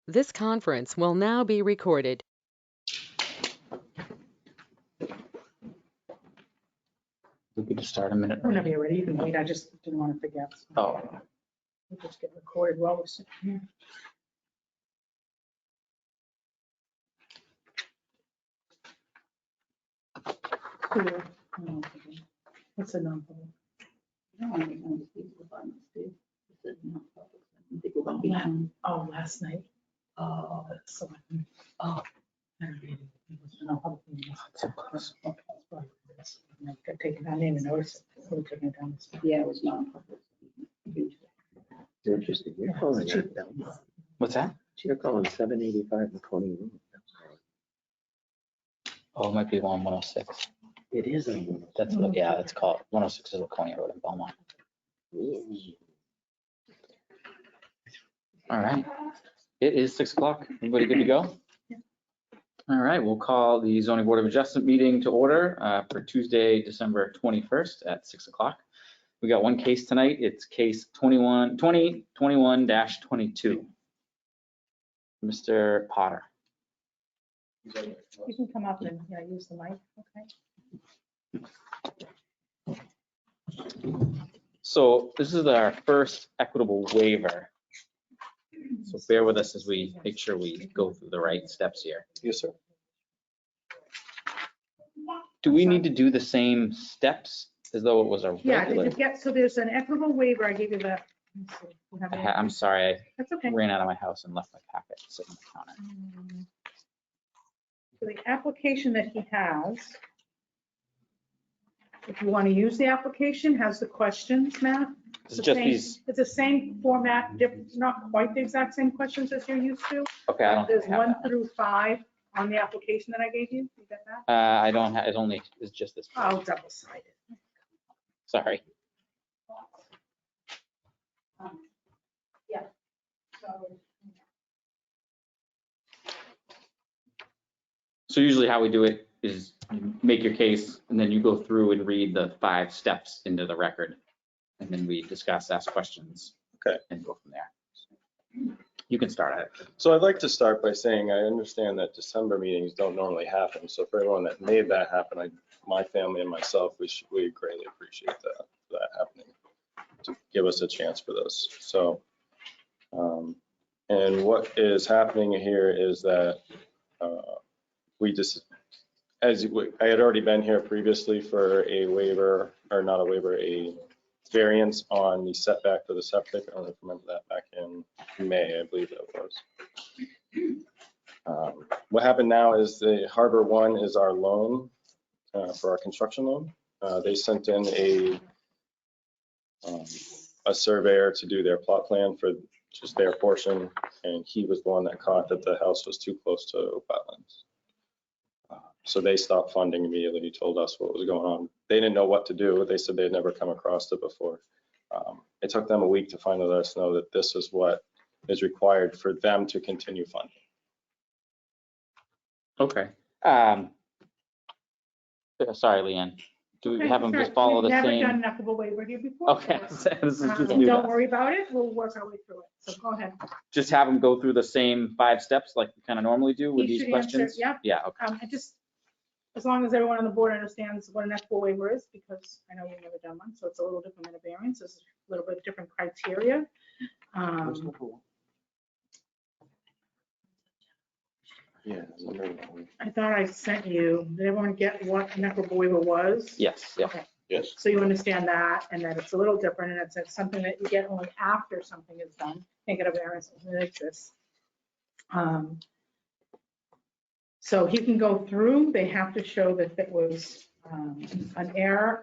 This conference will now be recorded. We could just start a minute. Whenever you're ready, you can wait. I just didn't want to forget. Oh, We'll just get recorded while we're sitting here. Cool. Oh, okay. What's a non-public? Oh, last night. Oh, so. Oh. Got taken, I didn't even notice it. We're taking it down. Yeah, it was non-public. Interesting. You're calling that down. what's that? You're calling 785 McConey Road. Oh, it might be on 106. It is on one. That's what, yeah, it's called 106 is Laconia Road in Belmont. All right. It is 6 o'clock. Everybody good to go? Yeah. All right, we'll call the zoning board of adjustment meeting to order for Tuesday, December 21st at 6 o'clock. We got one case tonight. It's case 2021-22. Mr. Potter. You can come up and, yeah, use the mic, okay? So this is our first equitable waiver. So bear with us as we make sure we go through the right steps here. Yes, sir. Do we need to do the same steps as though it was a Yeah, did you regular? get, so there's an equitable waiver. I gave you that. Let's see, you have it? I'm sorry, That's okay. I ran out of my house and left my packet sitting on the counter. So the application that he has, if you want to use the application, has the questions, Matt. It's just these, It's the same format, not quite the exact same questions as you're used to. okay, I don't There's have 1 that. through 5 on the application that I gave you. You get that? I don't have, it's just this. Oh, double-sided. Sorry. Yeah. So usually how we do it is you make your case and then you go through and read the 5 steps into the record. And then we discuss, ask questions. Okay. And go from there. You can start it. So I'd like to start by saying I understand that December meetings don't normally happen. So for everyone that made that happen, my family and myself, we greatly appreciate that happening to give us a chance for this. So, and what is happening here is that we just, I had already been here previously for a waiver, or not a waiver, a variance on the setback for the septic. I don't know if you remember that back in May, I believe that was. What happened now is the Harbor One is our loan for our construction loan. They sent in a surveyor to do their plot plan for just their portion, and he was the one that caught that the house was too close to wetlands. So they stopped funding immediately. He told us what was going on. They didn't know what to do. They said they'd never come across it before. It took them a week to finally let us know that this is what is required for them to continue funding. Okay. Sorry, Leanne. Do we have them just follow the We've never same? done an equitable waiver here before. Okay, so, this is just new. don't to us. worry about it. We'll work our way through it. So go ahead. Just have them go through the same 5 steps like we kind of normally do with He these should answer, questions? yeah. Yeah, okay. I just, as long as everyone on the board understands what an equitable waiver is, because I know you've never done one, so it's a little different than a variance. It's a little bit different criteria. Yeah. I thought I sent you, did everyone get what an equitable waiver was? Yes, yeah. Okay, Yes. so you understand that, and that it's a little different, and it's something that you get only after something is done. Can't get a variance when it exists. So he can go through, they have to show that it was an error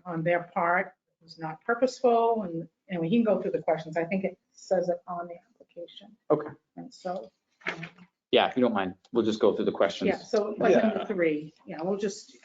on their part, it was not purposeful, and anyway, he can go through the questions. I think it says it on the application. Okay. And so, Yeah, if you don't mind, we'll just go through the questions. yeah, so like Yeah. number 3, yeah, we'll just.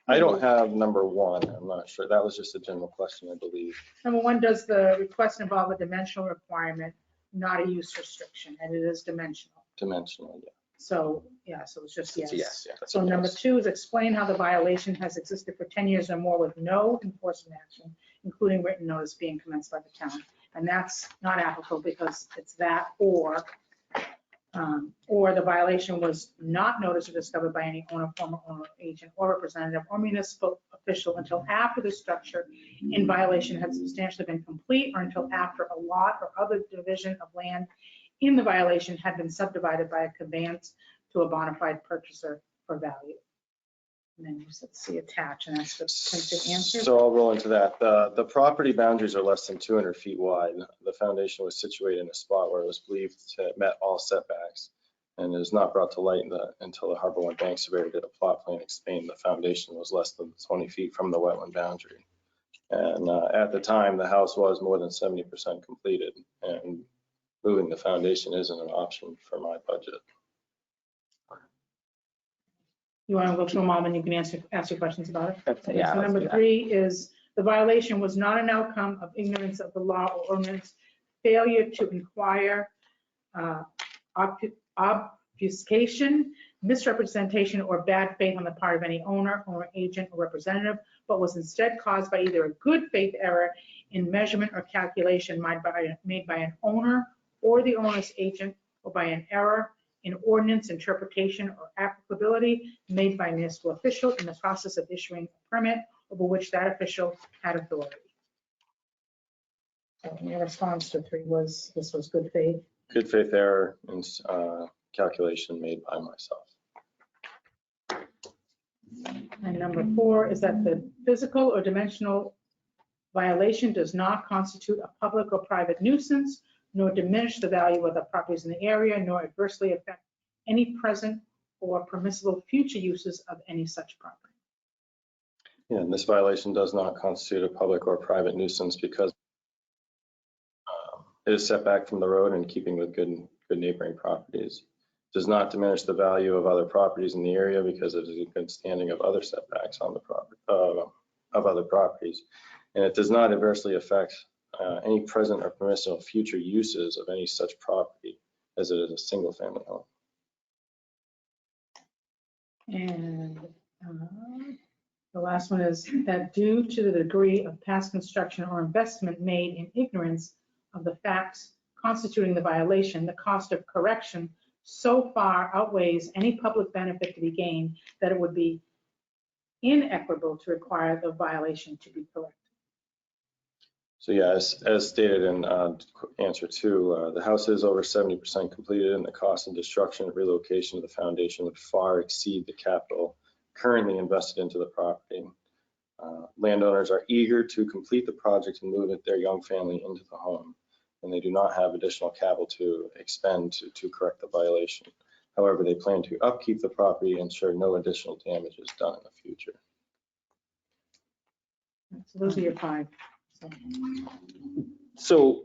I don't have number 1. I'm not sure. That was just a general question, I believe. Number 1, does the request involve a dimensional requirement, not a use restriction, and it is dimensional. Dimensional, yeah. So, yeah, so it's just It's a yes. yes, yeah. So number 2 is explain how the violation has existed for 10 years or more with no enforcement action, including written notice being commenced by the town. And that's not applicable because it's that or the violation was not noticed or discovered by any owner, former owner, agent, or representative, or municipal official until after the structure in violation had substantially been complete, or until after a lot or other division of land in the violation had been subdivided by a conveyance to a bona fide purchaser for value. And then you said see attach, and that's the printed answer. So I'll roll into that. The property boundaries are less than 200 feet wide. The foundation was situated in a spot where it was believed to have met all setbacks, and it was not brought to light until the Harbor One Bank surveyor did a plot plan explaining the foundation was less than 20 feet from the wetland boundary. And at the time, the house was more than 70% completed, and moving the foundation isn't an option for my budget. You want to go through them all, and you can ask your questions about it? Okay, Yeah, so let's number do that. 3 is the violation was not an outcome of ignorance of the law or ordinance, failure to inquire, obfuscation, misrepresentation, or bad faith on the part of any owner, or agent, or representative, but was instead caused by either a good faith error in measurement or calculation made by an owner or the owner's agent, or by an error in ordinance interpretation or applicability made by a municipal official in the process of issuing a permit over which that official had authority. So your response to 3 was, this was good faith. Good faith error and calculation made by myself. And number 4 is that the physical or dimensional violation does not constitute a public or private nuisance, nor diminish the value of the properties in the area, nor adversely affect any present or permissible future uses of any such property. Yeah, and this violation does not constitute a public or private nuisance because it is set back from the road in keeping with good neighboring properties. Does not diminish the value of other properties in the area because it is in good standing of other setbacks on the property of other properties, and it does not adversely affect any present or permissible future uses of any such property, as it is a single family home. And the last one is that due to the degree of past construction or investment made in ignorance of the facts constituting the violation, the cost of correction so far outweighs any public benefit to be gained that it would be inequitable to require the violation to be corrected. So yeah, as stated in answer 2, the house is over 70% completed, and the cost of destruction and relocation of the foundation would far exceed the capital currently invested into the property. Landowners are eager to complete the project and move their young family into the home, and they do not have additional capital to expend to correct the violation. However, they plan to upkeep the property and ensure no additional damage is done in the future. So those are your 5. So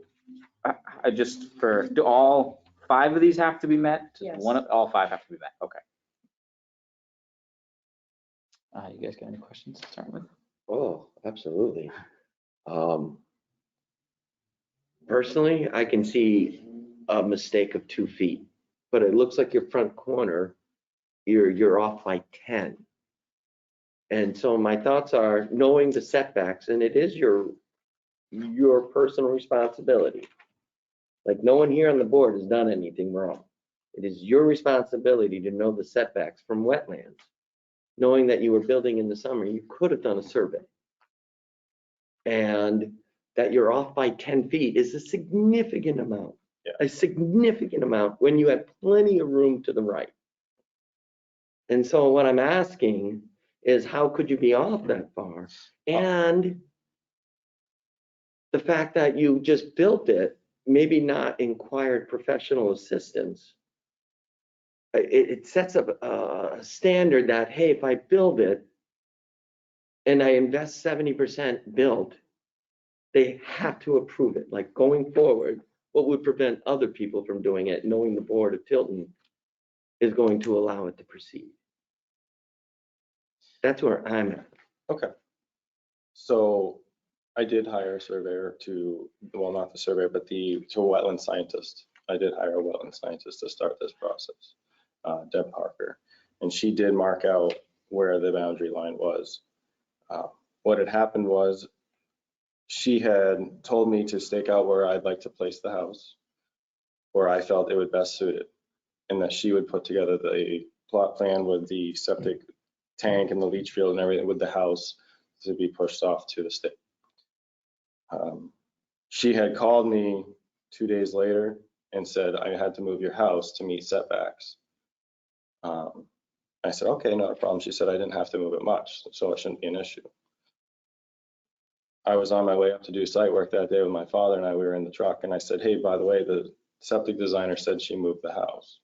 I just, do all 5 of these have to be met? Yes. All 5 have to be met, okay. You guys got any questions to start with? Oh, absolutely. Personally, I can see a mistake of 2 feet, but it looks like your front corner, you're off by 10. And so my thoughts are, knowing the setbacks, and it is your personal responsibility. Like, no one here on the board has done anything wrong. It is your responsibility to know the setbacks from wetlands. Knowing that you were building in the summer, you could have done a survey. And that you're off by 10 feet is a significant amount. Yeah. A significant amount when you have plenty of room to the right. And so what I'm asking is, how could you be off that far? And the fact that you just built it, maybe not inquired professional assistance, it sets up a standard that, hey, if I build it and I invest 70% built, they have to approve it. Like, going forward, what would prevent other people from doing it, knowing the board of Tilton is going to allow it to proceed? That's where I'm at. Okay. So I did hire a surveyor well, not the surveyor, but to a wetland scientist. I did hire a wetland scientist to start this process, Deb Parker, and she did mark out where the boundary line was. What had happened was she had told me to stake out where I'd like to place the house, where I felt it would best suit it, and that she would put together the plot plan with the septic tank and the leach field and everything with the house to be pushed off to the state. She had called me 2 days later and said I had to move your house to meet setbacks. I said, okay, not a problem. She said I didn't have to move it much, so it shouldn't be an issue. I was on my way up to do site work that day with my father and I. We were in the truck and I said, hey, by the way, the septic designer said she moved the house.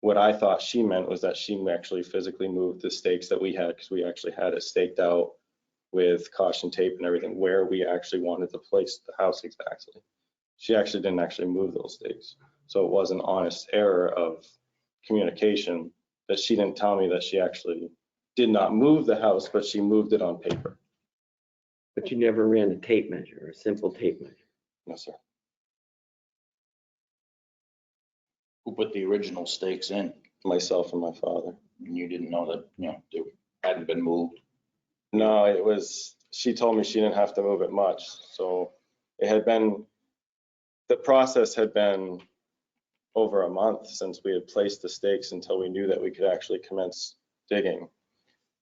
What I thought she meant was that she actually physically moved the stakes that we had, because we actually had it staked out with caution tape and everything where we actually wanted to place the house exactly. She actually didn't actually move those stakes. So it was an honest error of communication that she didn't tell me that she actually did not move the house, but she moved it on paper. But you never ran a tape measure, a simple tape measure. No, sir. Who put the original stakes in? Myself and my father. And you didn't know that, they hadn't been moved? No, it was, she told me she didn't have to move it much. So it had been, the process had been over a month since we had placed the stakes until we knew that we could actually commence digging.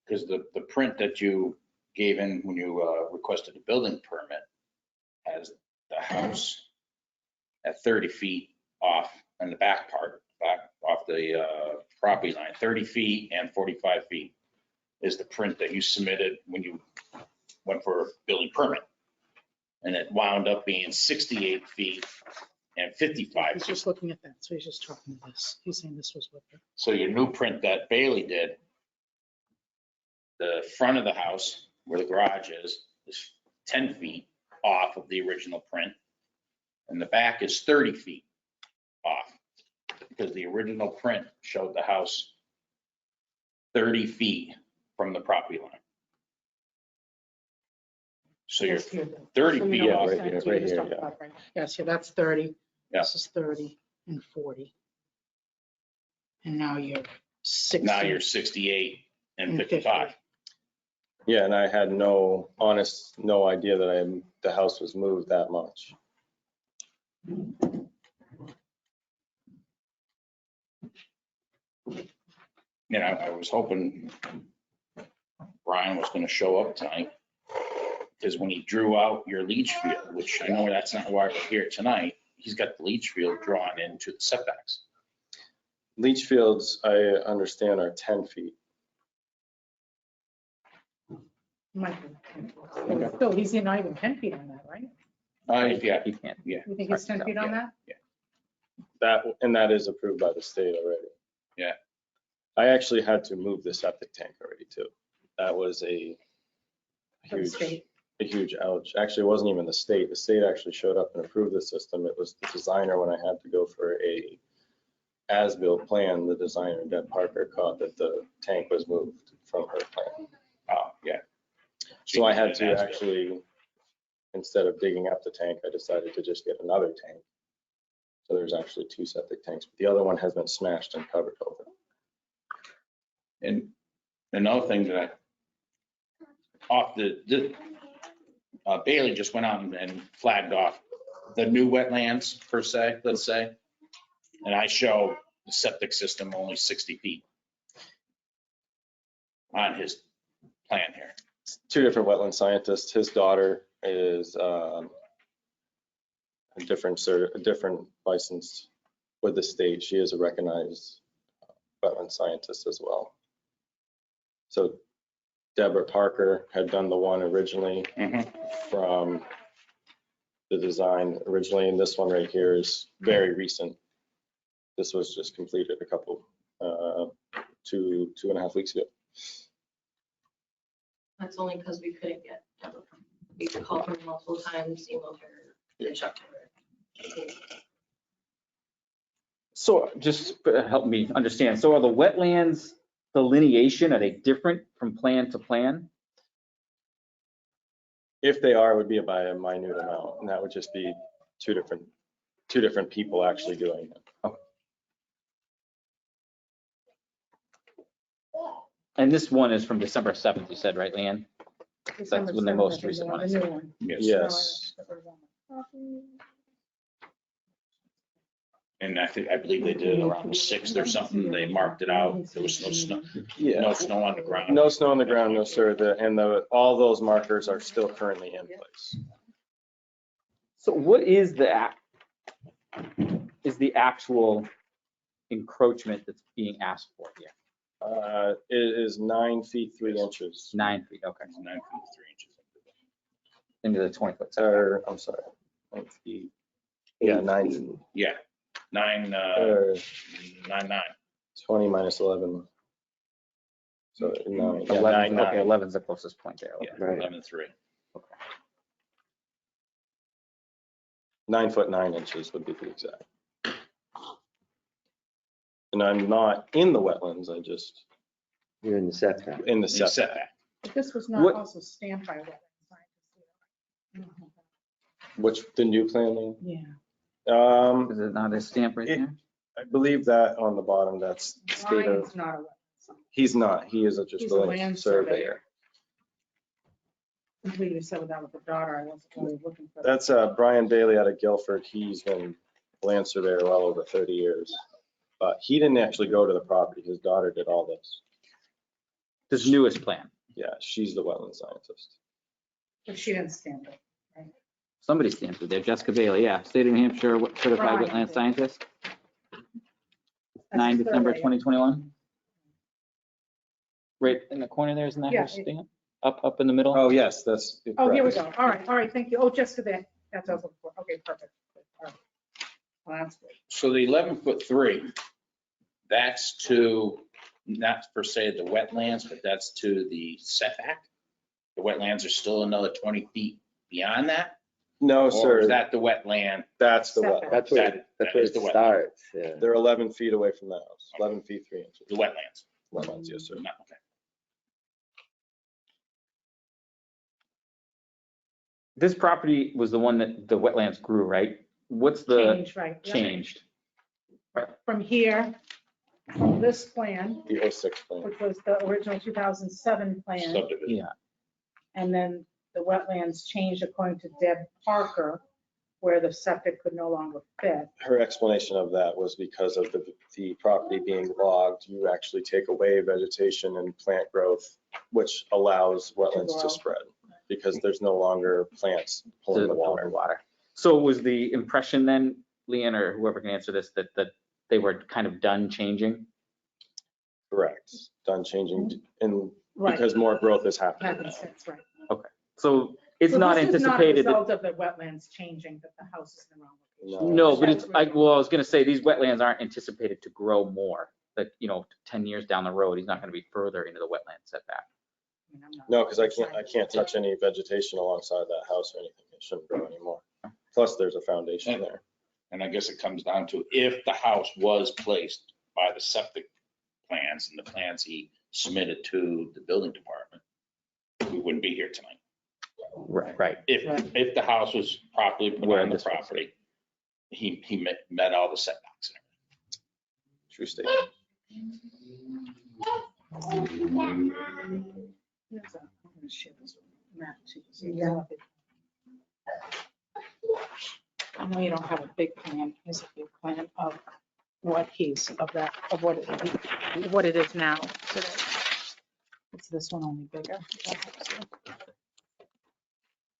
Because the print that you gave in when you requested a building permit has the house at 30 feet off in the back part, back off the property line, 30 feet and 45 feet is the print that you submitted when you went for a building permit. And it wound up being 68 feet and 55 He's feet. just looking at that, so he's just talking to this. He's saying this was what the. So your new print that Bailey did, the front of the house where the garage is 10 feet off of the original print. And the back is 30 feet off, because the original print showed the house 30 feet from the property line. So you're 30 feet Yeah, off. right here, right here, yeah. Yes, yeah, that's 30. Yeah. This is 30 and 40. And now you're 60. Now you're 68 and And 55. Yeah, and I had no idea that the house was moved that much. I was hoping Brian was going to show up tonight, because when he drew out your leach field, which I know that's not why we're here tonight, he's got the leach field drawn into the setbacks. Leach fields, I understand, are 10 feet. Bill, he's not even 10 feet on that, right? Yeah, You can't. yeah. You think it's 10 feet on that? That is approved by the state already. Yeah. I actually had to move the septic tank already too. That was a For the state. huge ouch. Actually, it wasn't even the state. The state actually showed up and approved the system. It was the designer. When I had to go for a as-built plan, the designer, Deb Parker, caught that the tank was moved from her plan. Oh, yeah. So I had to actually, instead of digging up the tank, I decided to just get another tank. So there's actually 2 septic tanks, but the other one has been smashed and covered over. And another thing that Bailey just went out and flagged off the new wetlands per se, let's say. And I show the septic system only 60 feet on his plan here. 2 different wetland scientists. His daughter is a different license with the state. She is a recognized wetland scientist as well. So Deborah Parker had done the one originally from the design originally, and this one right here is very recent. This was just completed a couple, 2.5 weeks ago. That's only because we couldn't get Deborah. We called her multiple times, emailed her, reached out to her. So just help me understand. So are the wetlands delineation, are they different from plan to plan? If they are, it would be by a minute amount, and that would just be two different people actually doing it. Okay. And this one is from December 7th, you said, right, Leanne? December when the 7th, most I think, recent the one The is. new one. Yes. And I believe they did it around the 6th or something. They marked it out. There was no snow, Yeah. no snow on the ground. No snow on the ground, no sir. All those markers are still currently in place. So what is the actual encroachment that's being asked for here? It is 9 feet 3 inches. 9 feet, okay, 9 feet 3 inches. into the 20-foot. Or, I'm sorry. 9 feet. Yeah, 9. Yeah, 9, Or 9. 20 minus 11. So 9. Yeah, 11, 9, okay, 11's the closest point there. Yeah, Okay. 11.3. 9 foot 9 inches would be the exact. And I'm not in the wetlands, I just, You're in the setback. in the You set setback, that. But this was What- not also stamped by wetland scientists. which the new plan, Lee? Yeah. Is it not a stamp right It- there? I believe that on the bottom, that's the state Ryan's of, not a wetland scientist. he's not, he is just He's a a land land surveyor. Completely said that with the daughter, I wasn't really looking for. That's Brian Bailey out of Guilford, he's been land surveyor well over 30 years. But he didn't actually go to the property, his daughter did all this. This newest plan. Yeah, she's the wetland scientist. But she didn't stamp it. Somebody stamped it there, Jessica Bailey, yeah, State of New Hampshire certified Right. wetland scientist, That's 9 the December survey. 2021. Right in the corner there, isn't that Yeah, her stamp? Up in the middle? Oh, yes, that's. Oh, here we correct. go. All right, thank you. Oh, just to that, that's what I was looking for. Okay, perfect. All right. Well, that's good. So the 11.3, that's to, not per se the wetlands, but that's to the setback? The wetlands are still another 20 feet beyond that? No, Or is sir, that the wetland? that's the Setback. wetland. That's where, That- that's that where is it the wetland. starts, yeah. They're 11 feet away from the house, 11 feet 3 inches. The wetlands? Wetlands, yes, sir. Not- okay. This property was the one that the wetlands grew, right? What's the Change, right. yeah. changed? From here, from this plan, The 06 plan. which was the original 2007 plan, Subdivision. Yeah, and then the wetlands changed according to Deb Parker, where the septic could no longer fit. Her explanation of that was because of the property being logged, you actually take away vegetation and plant growth, which allows wetlands grow. to spread because there's no longer plants pulling the water. So was the impression then, Leanne, or whoever can answer this, that they were kind of done changing? Correct. Done changing and Right. because more growth is happening. Happens since, right. So it's So not this is anticipated that, Not a result of the wetlands changing, that the house is in the wrong location. no, but it's, I was gonna say, these wetlands aren't anticipated to grow more. That, 10 years down the road, he's not gonna be further into the wetland setback. I mean, I'm not- No, because I can't touch any vegetation alongside that house or anything. It shouldn't grow anymore. Plus, there's a foundation there. And I guess it comes down to if the house was placed by the septic plans and the plans he submitted to the building department, we wouldn't be here tonight. Right. If the house was properly put Where on the this was. property, he met all the setbacks. True statement. Here's a- I'm gonna share this map too, so you have it. I know you don't have a big plan. Here's a big plan of what it is now. So that- It's this one only bigger. That helps you.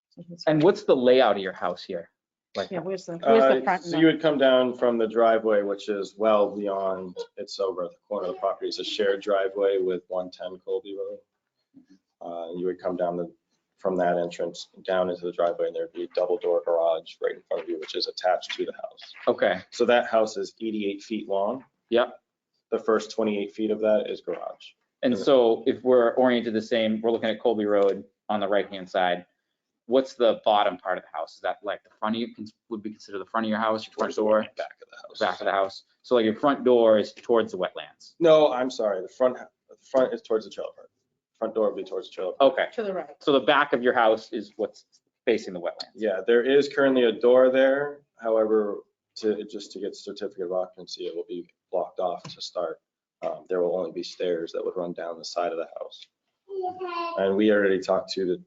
So this And one- what's the layout of your house here? Like, Yeah, where's the front? So you would come down from the driveway, which is well beyond, it's over at the corner of the property. It's a shared driveway with 110 Colby Road. You would come down from that entrance down into the driveway and there'd be a double door garage right in front of you, which is attached to the house. okay, So that house is 88 feet long. Yep. The first 28 feet of that is garage. and so if we're oriented the same, we're looking at Colby Road on the right-hand side. What's the bottom part of the house? Is that like the front of you, would be considered the front of your house, your front door, Back of the house. back of the house? So like your front door is towards the wetlands? No, I'm sorry. The front is towards the trailer park. Front door would be towards the trailer park. Okay, To the right. so the back of your house is what's facing the wetlands? Yeah, there is currently a door there. However, just to get certificate of occupancy, it will be blocked off to start. There will only be stairs that would run down the side of the house. And we already talked to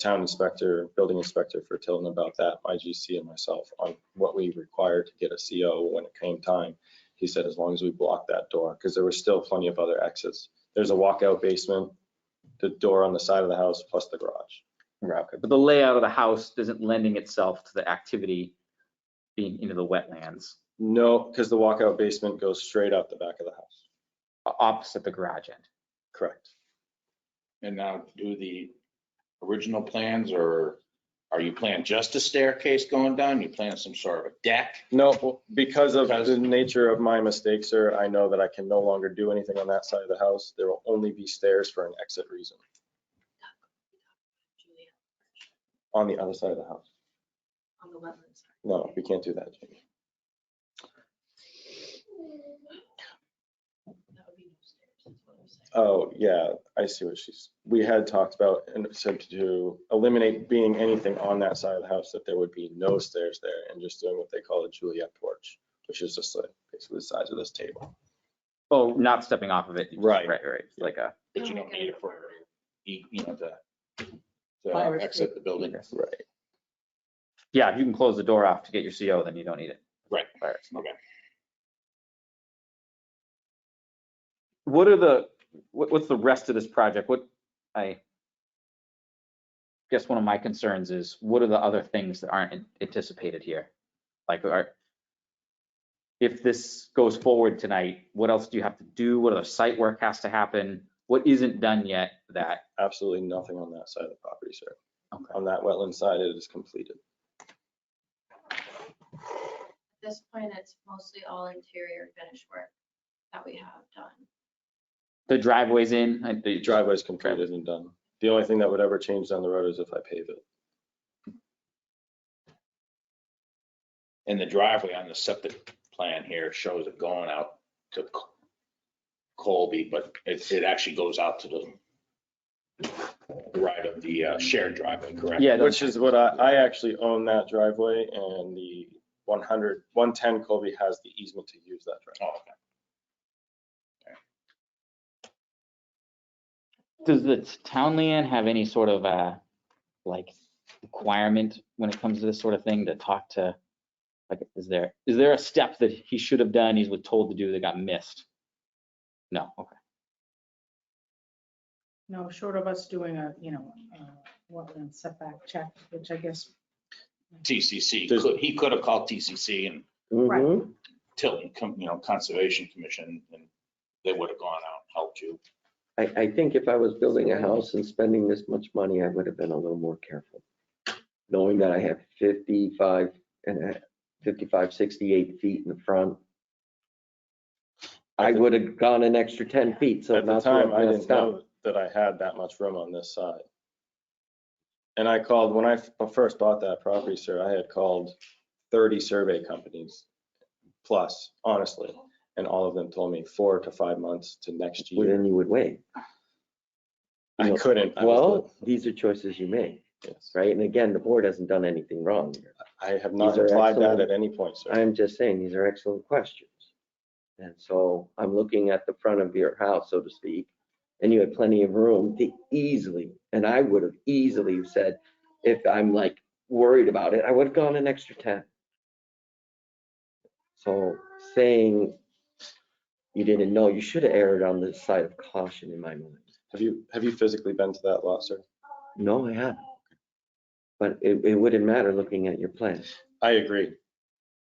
town inspector, building inspector for Tilton about that, my GC and myself, on what we required to get a CO when it came time. He said, as long as we block that door, because there were still plenty of other exits. There's a walkout basement, the door on the side of the house, plus the garage. Right, okay. But the layout of the house isn't lending itself to the activity being into the wetlands, No, because the walkout basement goes straight out the back of the house. opposite the garage end. Correct. And now do the original plans, or are you planning just a staircase going down? You planning some sort of a deck? No, because of the nature of my mistake, sir, I know that I can no longer do anything on that side of the house. There will only be stairs for an exit reason Julia, on the other side of the house. on the wetlands side. No, we can't do that, Jamie. That would be no stairs, that's what I'm saying. Oh, yeah, I see what we had talked about and said to eliminate being anything on that side of the house, that there would be no stairs there and just doing what they call a Juliet porch, which is just like basically the size of this table. Oh, not stepping off of it. Right. Right, like a, But you don't need it for, you know, to Fire exit the building. Right. yeah, if you can close the door off to get your CO, then you don't need it. Right. Fire. Okay. What are what's the rest of this project? I guess one of my concerns is, what are the other things that aren't anticipated here? Like, if this goes forward tonight, what else do you have to do? What other site work has to happen? What isn't done yet that? Absolutely nothing on that side of the property, sir. Okay. On that wetland side, it is completed. At this point, it's mostly all interior finish work that we have done. The driveway's in? The driveway's completed and done. The only thing that would ever change down the road is if I pave it. And the driveway on the septic plan here shows it going out to Colby, but it actually goes out to the right of the shared driveway, correct? Yeah, Which is what I actually own that driveway, and the 110 Colby has the easement to use that driveway. Oh, okay. Does the town land have any sort of like requirement when it comes to this sort of thing to talk to, like, is there a step that he should have done, he was told to do, that got missed? No, okay. No, short of us doing a, wetland setback check, which I guess, TCC, he could have called TCC and Right. Mhm. Tilton, Conservation Commission, and they would have gone out and helped you. I think if I was building a house and spending this much money, I would have been a little more careful. Knowing that I have 55, 68 feet in the front. I would have gone an extra 10 feet, so At the not to time, have I didn't messed up. know that I had that much room on this side. And I called, when I first bought that property, sir, I had called 30 survey companies plus, honestly. And all of them told me 4 to 5 months to next Well, year. then you would wait. I couldn't. Well, these are choices you make, Yes. right? And again, the board hasn't done anything wrong here. I have not These are implied that excellent. at any point, sir. I'm just saying, these are excellent questions. And so I'm looking at the front of your house, so to speak, and you had plenty of room to easily, and I would have easily said, if I'm like worried about it, I would have gone an extra 10. So saying you didn't know, you should have erred on the side of caution in my mind. Have you physically been to that lot, sir? No, I haven't. But it wouldn't matter looking at your plan. I agree.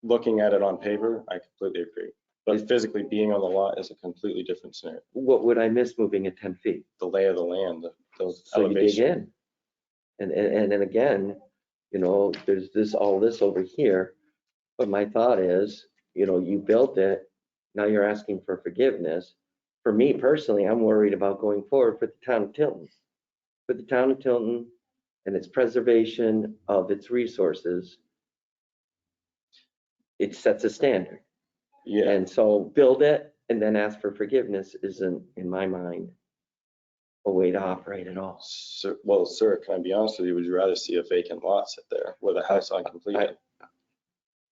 Looking at it on paper, I completely agree. But physically being on the lot is a completely different scenario. What would I miss moving at 10 feet? The lay of the land, those So you dig elevation. in. And then again, there's all this over here. But my thought is, you built it, now you're asking for forgiveness. For me personally, I'm worried about going forward for the town of Tilton. For the town of Tilton and its preservation of its resources, it sets a standard. Yeah, And so build it and then ask for forgiveness isn't, in my mind, a way to operate at all. sir, well, sir, can I be honest with you? Would you rather see a vacant lot sit there with a house uncompleted?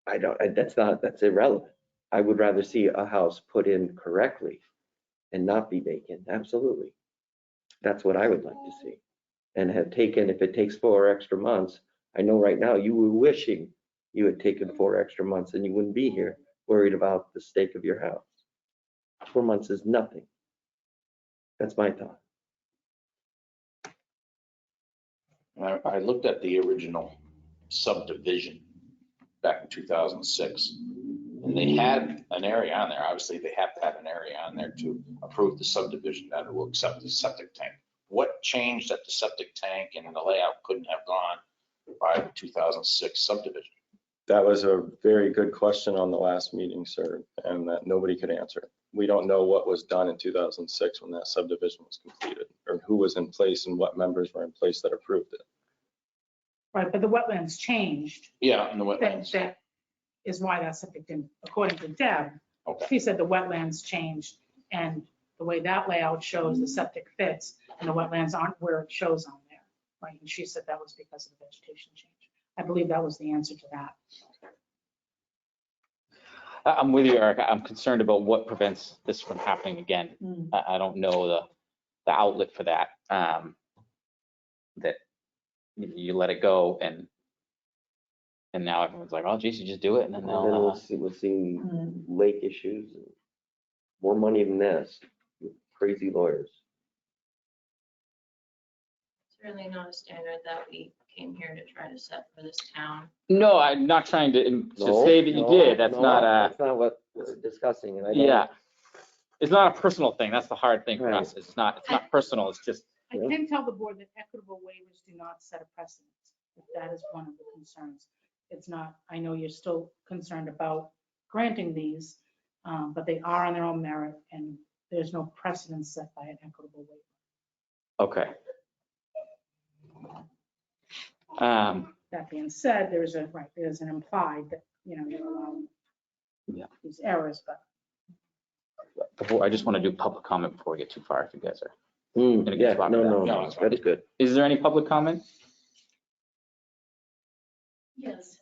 That's irrelevant. I would rather see a house put in correctly and not be vacant, absolutely. That's what I would like to see. and have taken, if it takes 4 extra months, I know right now you were wishing you had taken 4 extra months and you wouldn't be here worried about the stake of your house. 4 months is nothing. That's my thought. I looked at the original subdivision back in 2006, and they had an area on there. Obviously, they have to have an area on there to approve the subdivision that it will accept the septic tank. What changed that the septic tank and the layout couldn't have gone by the 2006 subdivision? That was a very good question on the last meeting, sir, and that nobody could answer. We don't know what was done in 2006 when that subdivision was completed, or who was in place and what members were in place that approved it. Right, but the wetlands changed. Yeah, in the wetlands. That is why that septic didn't, according to Deb, Okay. she said the wetlands changed, and the way that layout shows the septic fits, and the wetlands aren't where it shows on there, right? And she said that was because of the vegetation change. I believe that was the answer to that. I'm with you, Eric. I'm concerned about what prevents this from happening again. I don't know the outlet for that. That you let it go and now everyone's like, oh, geez, you just do it, and then And then they'll. we'll see lake issues, and more money than this, with crazy lawyers. It's really not a standard that we came here to try to set for this town. No, I'm not trying to No, say that you no, did. That's no, not That's not what we're discussing, and I don't. yeah. It's not a personal thing. That's the hard thing for Right. us. It's not personal. It's just, I can tell the board that equitable waivers do not set a precedent, if that is one of the concerns. It's not, I know you're still concerned about granting these, but they are on their own merit, and there's no precedent set by an equitable waiver. okay. That being said, there's an implied that, you know, you're allowing these errors, but I just want to do public comment before we get too far, if you guys are. Gonna get Yeah, spot for that. no, No, it's fine. that's good. Is there any public comment? Yes,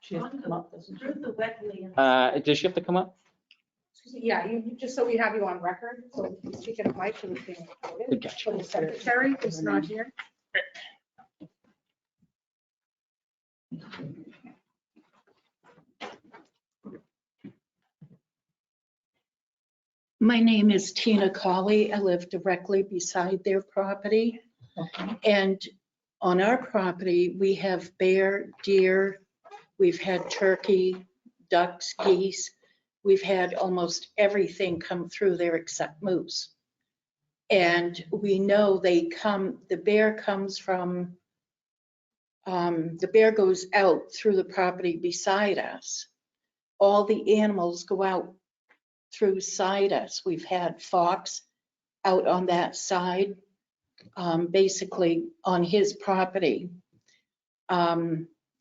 she has to come up, doesn't she? through the wetlands. Does she have to come up? Yeah, just so we have you on record, so you speak in the mic, so it's being recorded. Gotcha. So the secretary is not here. My name is Tina Colley. I live directly beside their property. And on our property, we have bear, deer, we've had turkey, ducks, geese. We've had almost everything come through there except moose. And we know the bear comes from, the bear goes out through the property beside us. All the animals go out through side us. We've had fox out on that side, basically on his property.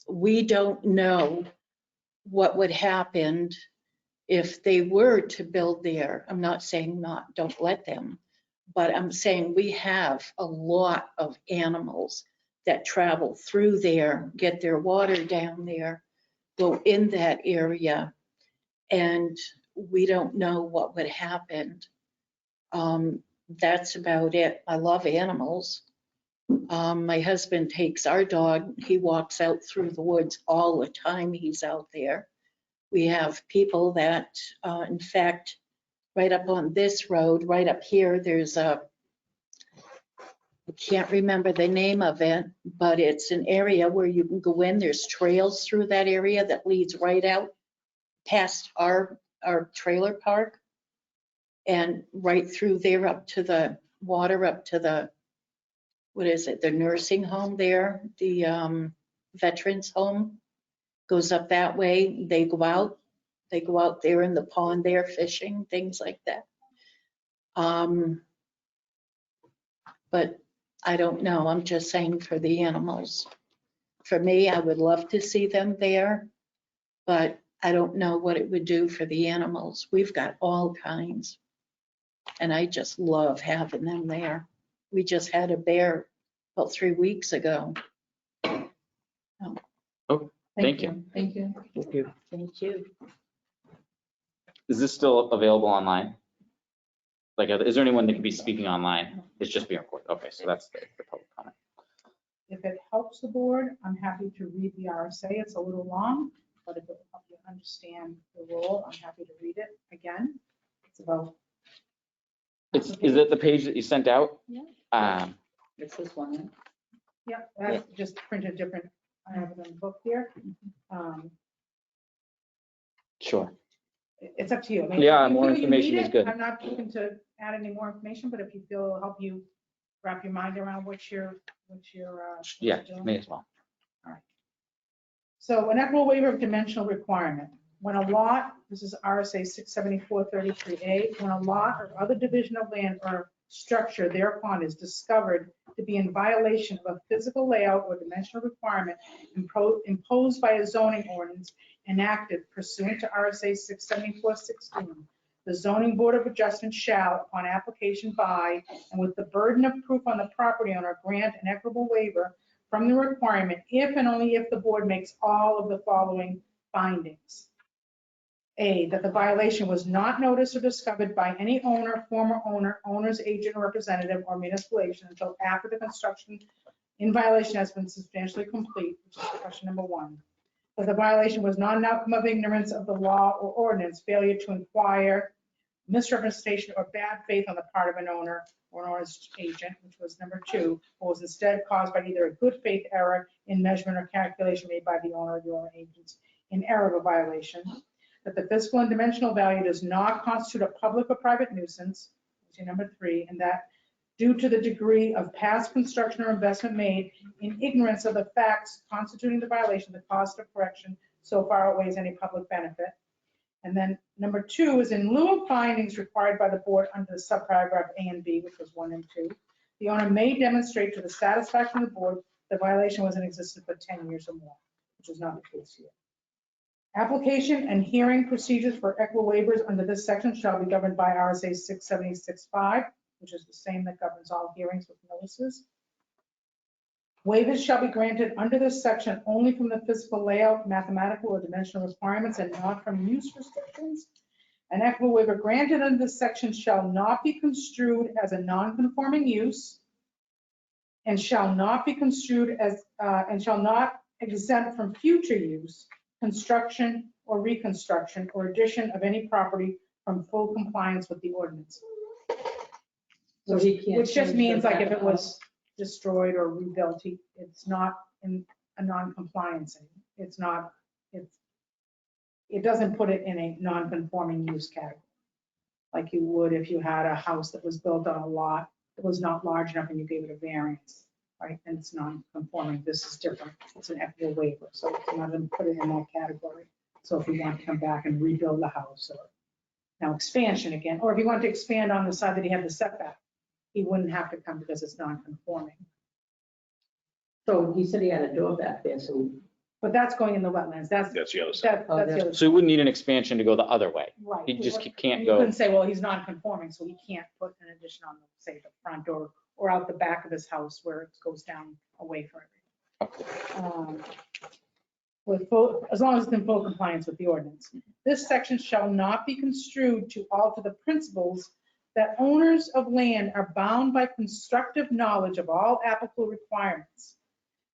We don't know what would happen if they were to build there. I'm not saying don't let them, but I'm saying we have a lot of animals that travel through there, get their water down there, go in that area, and we don't know what would happen. That's about it. I love animals. My husband takes our dog. He walks out through the woods all the time he's out there. We have people that, in fact, right up on this road, right up here, there's I can't remember the name of it, but it's an area where you can go in. There's trails through that area that leads right out past our trailer park and right through there up to the water, up to the, what is it, the nursing home there, the veterans home goes up that way. They go out there in the pond there fishing, things like that. But I don't know. I'm just saying for the animals. For me, I would love to see them there, but I don't know what it would do for the animals. We've got all kinds. And I just love having them there. We just had a bear about 3 weeks ago. Thank you. Thank you. Thank you. Thank you. Is this still available online? Like, is there anyone that can be speaking online? It's just being recorded. Okay, so that's the public comment. If it helps the board, I'm happy to read the RSA. It's a little long, but if it will help you understand the role, I'm happy to read it again. It's about. Is it the page that you sent out? Yeah. It's this one, right? Yeah, that's just printed different. I have it in the book here. Sure. It's up to you. I mean, Yeah, if you more feel you information need is it, good. I'm not looking to add any more information, but if you feel it'll help you wrap your mind around what you're Yeah, doing. may as well. So an equitable waiver of dimensional requirement. When a lot, this is RSA 674-33A, when a lot or other division of land or structure thereupon is discovered to be in violation of a physical layout or dimensional requirement imposed by a zoning ordinance enacted pursuant to RSA 674-16, the zoning board of adjustment shall, upon application by and with the burden of proof on the property owner, grant an equitable waiver from the requirement if and only if the board makes all of the following findings. A, that the violation was not noticed or discovered by any owner, former owner, owner's agent or representative, or municipal agent until after the construction in violation has been substantially complete, which is question number one. That the violation was not an outcome of ignorance of the law or ordinance, failure to inquire, misrepresentation, or bad faith on the part of an owner or an owner's agent, which was number two, or was instead caused by either a good faith error in measurement or calculation made by the owner or the owner agents in error of a violation. That the physical and dimensional value does not constitute a public or private nuisance, which is number three, and that due to the degree of past construction or investment made in ignorance of the facts constituting the violation, the cost of correction so far outweighs any public benefit. And then number two is in lieu of findings required by the board under the subparagraph A and B, which was 1 and 2, the owner may demonstrate to the satisfaction of the board the violation was in existence for 10 years or more, which is not the case here. Application and hearing procedures for equitable waivers under this section shall be governed by RSA 676-5, which is the same that governs all hearings with notices. Waivers shall be granted under this section only from the physical layout, mathematical, or dimensional requirements and not from use restrictions. An equitable waiver granted under this section shall not be construed as a non-conforming use and shall not be construed as, and shall not exempt from future use, construction or reconstruction or addition of any property from full compliance with the ordinance. So he can't Which just change means the like if it back was destroyed or rebuilt, it's not in a non-compliance. It's not, it doesn't put it in a non-conforming use category. Like you would if you had a house that was built on a lot that was not large enough and you gave it a variance, right? And it's non-conforming. This is different. It's an equitable waiver. So it's not going to put it in that category. So if you want to come back and rebuild the house or now expansion again, or if you want to expand on the side that he had the setback, he wouldn't have to come because it's non-conforming. So he said he had a door back there, so. But that's going in the wetlands. That's That's the other side. that's the other. So you wouldn't need an expansion to go the other way. Right. You just can't You go. couldn't say, well, he's non-conforming, so he can't put an addition on, say, the front door or out the back of his house where it goes down away from everything. With full, as long as it's in full compliance with the ordinance. This section shall not be construed to alter the principles that owners of land are bound by constructive knowledge of all applicable requirements.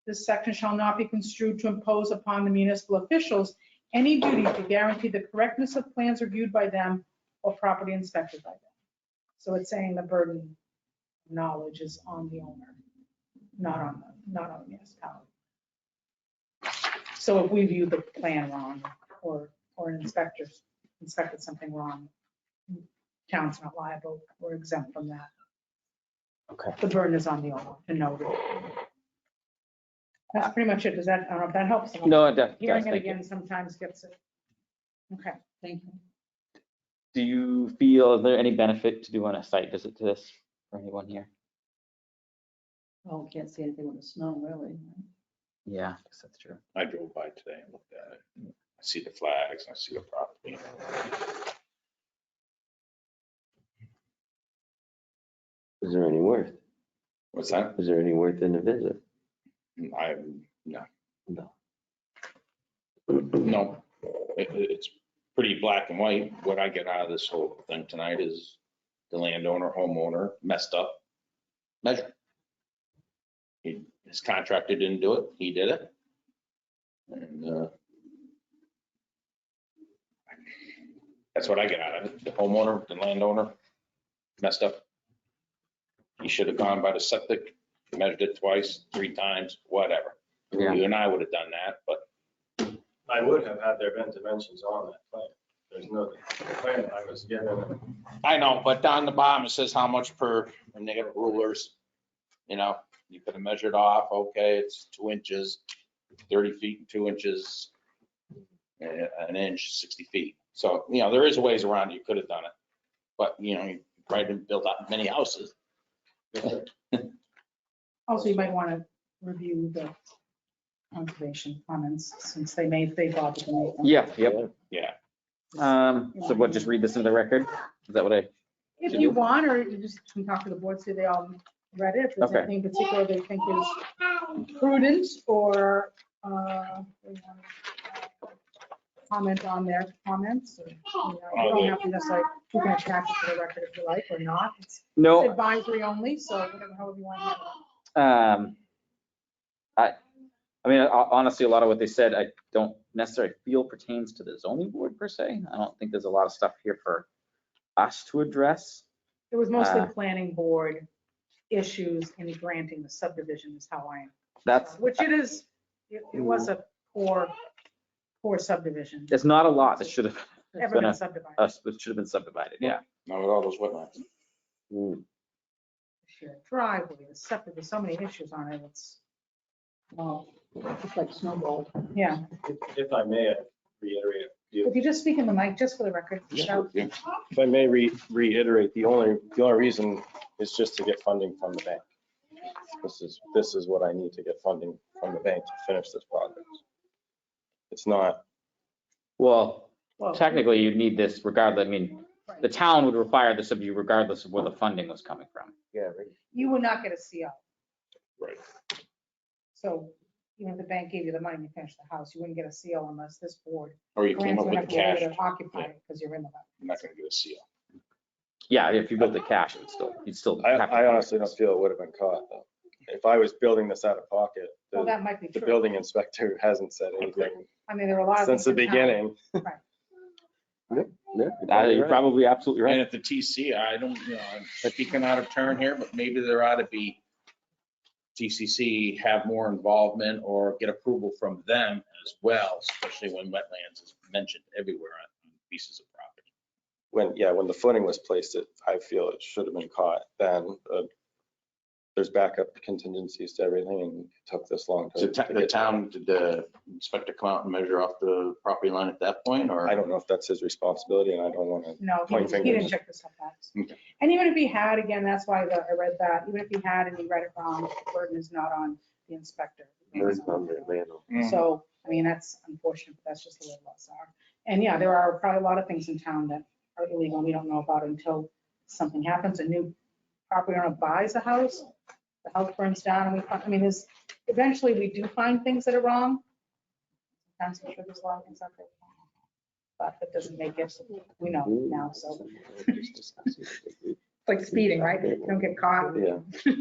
This section shall not be construed to impose upon the municipal officials any duty to guarantee the correctness of plans reviewed by them or property inspected by them. So it's saying the burden of knowledge is on the owner, not on the municipality. So if we view the plan wrong or an inspector inspected something wrong, town's not liable, we're exempt from that. Okay. The burden is on the owner to know that. That's pretty much it. Does that, I don't know if that helps. No, it does. Hearing it Thank you. again sometimes gets it. Okay. Thank you. Do you feel, is there any benefit to doing a site visit to this for anyone here? Well, can't see anything with the snow, really. Yeah, I guess that's true. I drove by today and looked at it. I see the flags, I see the property. Is there any worth? What's that? Is there any worth in the visit? No. No. No, it's pretty black and white. What I get out of this whole thing tonight is the landowner, homeowner messed up measure. He His contractor didn't do it, he did it. And that's what I get out of it. The homeowner, the landowner messed up. He should have gone by the septic, measured it twice, 3 times, whatever. Yeah. You and I would have done that, but I would have had there been dimensions on that plan. There's no, the plan that I was given. I know, but down the bottom, it says how much per, and they got rulers. You know, you could have measured off, okay, it's 2 inches, 30 feet and 2 inches, an inch, 60 feet. So, you know, there is ways around it. You could have done it. But, you know, you probably didn't build up many houses. Also, you might want to review the conservation comments since they bothered to make them. Yeah, yep. Yeah. So what, just read this into the record? Is that what I? If you want, or you just can talk to the board, see they all read it. If there's Okay. anything in particular they think is prudent or comment on their comments. Or, you don't have to necessarily, you can attach it to the record if you like or not. It's No. advisory only, so whatever, however you want to handle it. I mean, honestly, a lot of what they said, I don't necessarily feel pertains to the zoning board per se. I don't think there's a lot of stuff here for us to address. It was mostly planning board issues in granting the subdivision is how I am. That's, Which it is, it was a poor subdivision. there's not a lot that should have Ever been subdivided. subdivided, yeah. Not with all those wetlands. Shared driveway, the septic, there's so many issues on it. It's, Well, it's like snowball. yeah. If I may reiterate, If you just speak in the mic, just for the record. so- Yeah. if I may reiterate, the only reason is just to get funding from the bank. This is what I need to get funding from the bank to finish this project. It's not, Well, Well, technically you'd need this regardless. I mean, right. the town would require this of you regardless of where the funding was coming from. Yeah, right. You would not get a CO. Right. So even if the bank gave you the money to finish the house, you wouldn't get a CO unless this board Or you came grants up you with enough the area cash. to occupy it because you're in the. You're not gonna get a seal. Yeah, if you built the cash, you'd still. have to- I honestly don't feel it would have been caught though. If I was building this out of pocket, Well, that might be the true. building inspector hasn't said anything I mean, there are a lot of. since the things in town. beginning. You're probably absolutely And right. at the TC, I don't, you know, I'm speaking out of turn here, but maybe there ought to be TCC have more involvement or get approval from them as well, especially when wetlands is mentioned everywhere on pieces of property. When the footing was placed, I feel it should have been caught then. There's backup contingencies to everything and it took this long So to the get. town, did the inspector come out and measure off the property line at that point, or? I don't know if that's his responsibility and I don't want to. No, Point he didn't fingers. check the setbacks. Okay. And even if he had, again, that's why I read that, even if he had and he read it wrong, the burden is not on the inspector. There's on the land. So, I mean, that's unfortunate, but that's just the way laws are. And yeah, there are probably a lot of things in town that are illegal. We don't know about it until something happens. A new property owner buys a house, the house burns down, and there's, eventually we do find things that are wrong. Sometimes I'm sure there's a lot of things out there. But that doesn't make it, we know now, so. It's like speeding, right? You don't get caught. Yeah.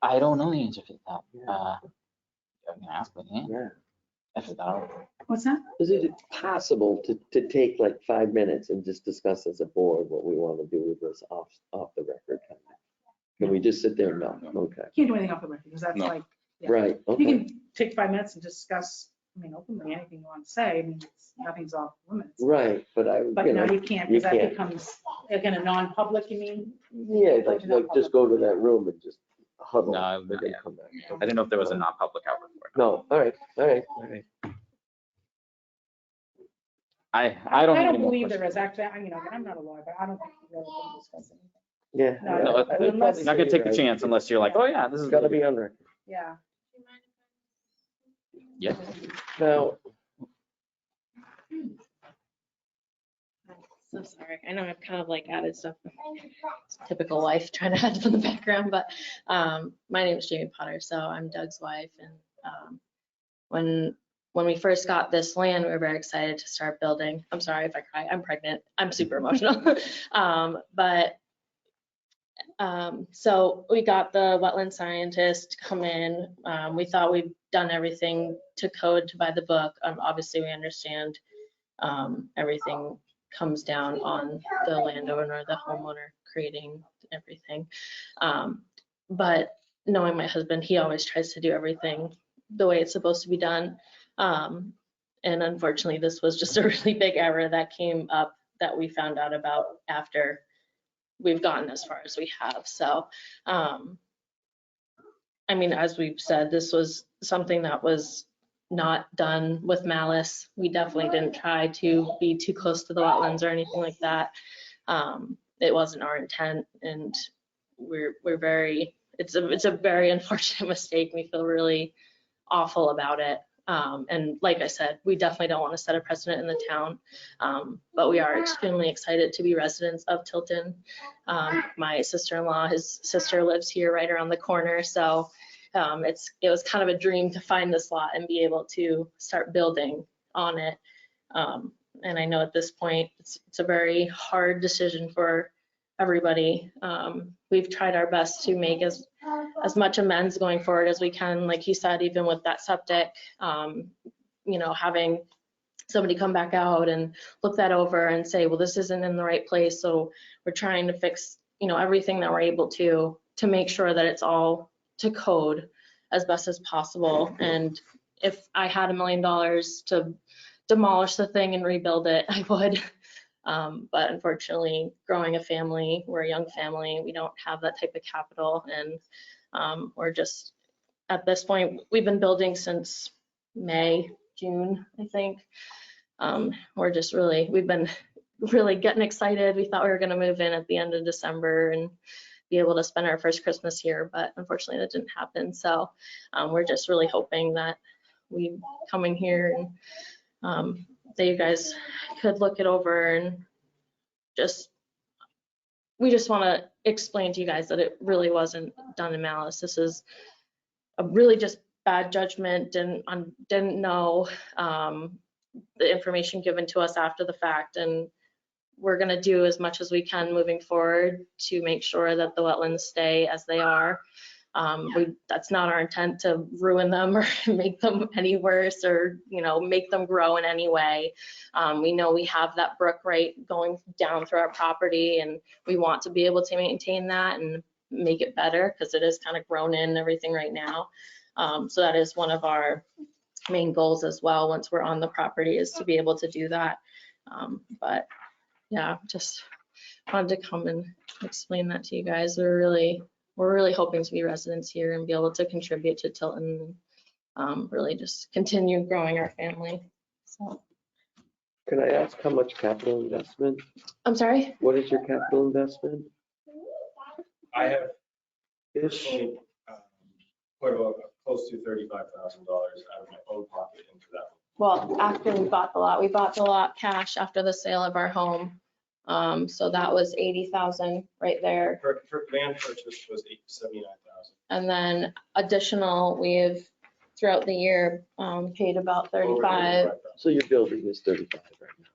I don't know the answer to that. I'm gonna ask, but yeah. Yeah. If it's out. What's that? Is it possible to take like 5 minutes and just discuss as a board what we want to do with this off the record? Can we just sit there? No, okay, Can't do anything off the record because that's No. like, yeah. right, You okay, can take 5 minutes and discuss, openly, anything you want to say. Nothing's off limits. right, but But now you can't, you because that can't. becomes, again, a non-public, you mean? Yeah, like just go to that room and just huddle. No, and then yeah. come back. I didn't know if there was a non-public out before. No, all right. I don't. I have any don't more believe there questions. is actually, I'm not a lawyer, but I don't think we really can discuss anything. Yeah. No, No, I would unless- probably Not gonna say take the right. chance unless you're like, oh yeah, this is. It's gotta be on record. Yeah. Yeah. Now, So sorry. I know I've kind of like added stuff. Typical wife trying to add from the background, but my name is Jamie Potter, so I'm Doug's wife. And when we first got this land, we were very excited to start building. I'm sorry if I cry. I'm pregnant. I'm super emotional. But So we got the wetland scientist to come in. We thought we'd done everything to code to by the book. Obviously, we understand everything comes down on the landowner, the homeowner creating everything. But knowing my husband, he always tries to do everything the way it's supposed to be done. And unfortunately, this was just a really big error that came up that we found out about after we've gotten as far as we have. So, I mean, as we've said, this was something that was not done with malice. We definitely didn't try to be too close to the wetlands or anything like that. It wasn't our intent, and we're very, it's a very unfortunate mistake. We feel really awful about it. And like I said, we definitely don't want to set a precedent in the town, but we are extremely excited to be residents of Tilton. My sister-in-law, his sister lives here right around the corner, so it was kind of a dream to find this lot and be able to start building on it. And I know at this point it's a very hard decision for everybody. We've tried our best to make as much amends going forward as we can. Like he said, even with that septic, you know, having somebody come back out and look that over and say, well, this isn't in the right place. So we're trying to fix, you know, everything that we're able to make sure that it's all to code as best as possible. And if I had $1 million to demolish the thing and rebuild it, I would. But unfortunately, growing a family, we're a young family, we don't have that type of capital. And we're just, at this point, we've been building since May, June, I think. We're just really, we've been really getting excited. We thought we were going to move in at the end of December and be able to spend our first Christmas here, but unfortunately that didn't happen. So we're just really hoping that we coming here and that you guys could look it over and we just want to explain to you guys that it really wasn't done in malice. This is a really just bad judgment, and didn't know the information given to us after the fact, and we're going to do as much as we can moving forward to make sure that the wetlands stay as they are. That's not our intent to ruin them or make them any worse, or, you know, make them grow in any way. We know we have that brook right going down through our property, and we want to be able to maintain that and make it better because it is kind of grown in everything right now. So that is one of our main goals as well once we're on the property, is to be able to do that. But yeah, just wanted to come and explain that to you guys. We're really hoping to be residents here and be able to contribute to Tilton, really just continue growing our family. So, Can I ask how much capital investment? I'm sorry? What is your capital investment? I have Ish. personally put about close to $35,000 out of my own pocket into that. Well, after we bought the lot cash after the sale of our home. So that was 80,000 right there. Land purchase was $79,000. And then additional, we've throughout the year paid about 35. So your building is 35 right now.